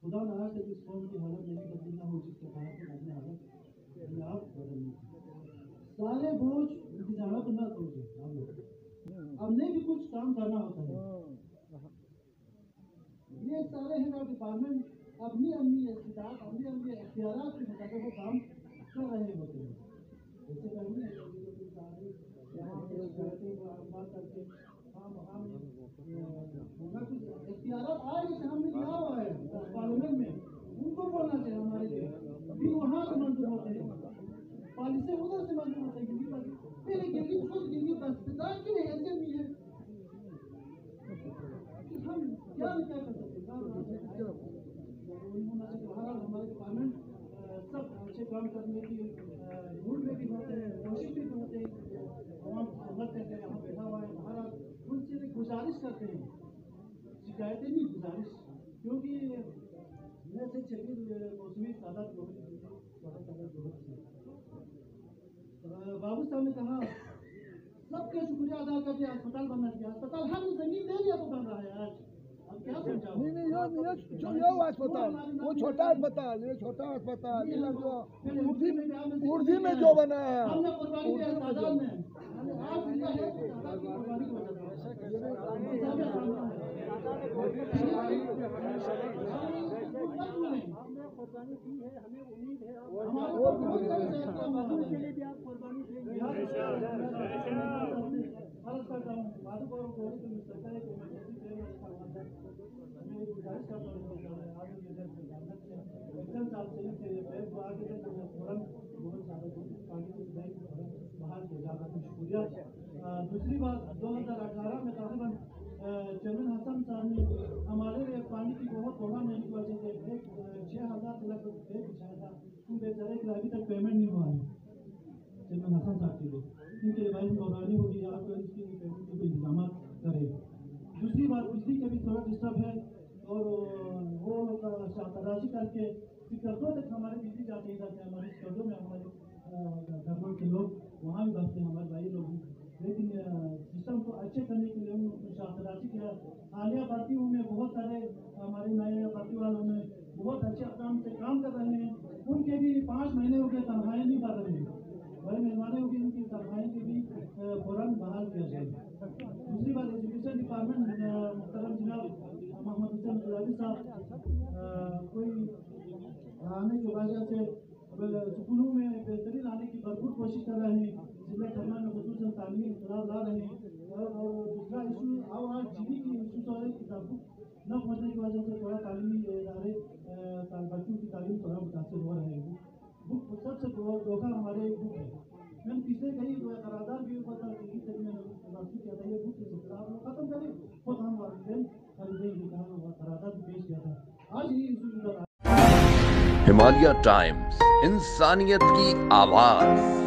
خدا نہ کہ اس قوم کی حالت نہیں بدلی نہ ہو جس کے خلاف اپنی حالت آپ بدلنی سارے بوجھ انتظامات نہ کرو اب نہیں بھی کچھ کام کرنا ہوتا ہے یہ سارے ہیں ڈپارٹمنٹ اپنی استطاعت اپنی اختیارات کے مطابق وہ کام کر رہے ہوتے ہیں جیسے پہلے بات کر کے اختیارات آئے جیسے ہم نے دیا ہوا ہے پارلیمنٹ میں ان کو بولنا چاہیے ہمارے لیے بھی وہاں سے منظور ہوتے ہیں پالیسی ادھر سے منظور ہوتے ہیں پہلے گلی خود گلی استدار کی حیثیت بھی ہے ہم کیا کر سکتے ہیں ہمارے ڈپارٹمنٹ سب اچھے کام کرنے کی موڈ میں بھی ہوتے ہیں کوشش بھی ہوتے ہیں عوام خدمت کرتے ہیں یہاں بیٹھا ہوا ہے ہمارا ان سے گزارش کرتے ہیں شکایتیں نہیں گزارش کیونکہ میں سے شکیل موسمی تعداد بابو صاحب نے کہا سب کے شکریہ ادا کر کے اسپتال بننا چاہیے اسپتال ہم نے زمین دے دیا تو بن رہا ہے آج اب کیا سمجھاؤں نہیں اسپتال وہ چھوٹا اسپتال یہ چھوٹا اسپتال اردی میں جو بنا ہے ہم نے قربانی دیا تعداد میں آج زندہ ہے قربانی کی وجہ ہمیں امید ہے کے لیے بھی آپ قربانی دیں گے دوسری بات 2018 میں تقریباً چیئرمین حسن صاحب نے ہمارے لیے پانی کی بہت پروگرام ہونے کی وجہ سے 6,000 سے لگ بھگ بچھایا تھا ان بیچارے کے ابھی تک پیمنٹ نہیں ہوا ہے چیئرمین حسن صاحب کے لیے ان کے لیے مہربانی ہوگی آپ کو اس کی پیمنٹ کے بھی انتظامات کرے دوسری بات بجلی کا بھی تھوڑا ڈسٹرب ہے اور وہ تلاشی کر کے قرضوں تک ہمارے بجلی جاتے ہیں تاکہ ہمارے قرضوں میں ہمارے گھروں کے لوگ وہاں بھی بستے ہیں ہمارے بھائی لوگ لیکن سسٹم کو اچھے کرنے کے لیے ان تلاشی کیا حالیہ بھرتیوں میں بہت سارے ہمارے نئے بھرتی والوں میں بہت اچھے کام سے کام کر رہے ہیں ان کے بھی 5 مہینے ہو گئے تنخواہیں نہیں بڑھ رہی ہیں بڑے مہربانی ہوگی ان کی تنخواہیں کی بھی فوراً بحال کیا جائے دوسری بات ایجوکیشن ڈپارٹمنٹ محترم جناب محمد حسین گلابی صاحب کوئی آنے کی وجہ سے اسکولوں میں بہتری لانے کی بھرپور کوشش کر رہے ہیں ضلع کرنا میں خصوصاً تعلیمی انقلاب لا رہے ہیں اور دوسرا ایشو آج جی بی کی ایشوز ہو رہے کتاب نہ پہنچنے کی وجہ سے تھوڑا تعلیمی ادارے بچوں کی تعلیم تھوڑا متاثر ہو رہے ہیں بک سب سے دھوکہ ہمارے بک ہے میں نے پچھلے کئی قرارداد بھی اوپر تھا کیا تھا یہ بک آپ لوگ ختم کریں خود ہم والدین خریدیں گے قرارداد بھی پیش کیا تھا آج ہی ایشو ہمالیہ ٹائمز، انسانیت کی آواز۔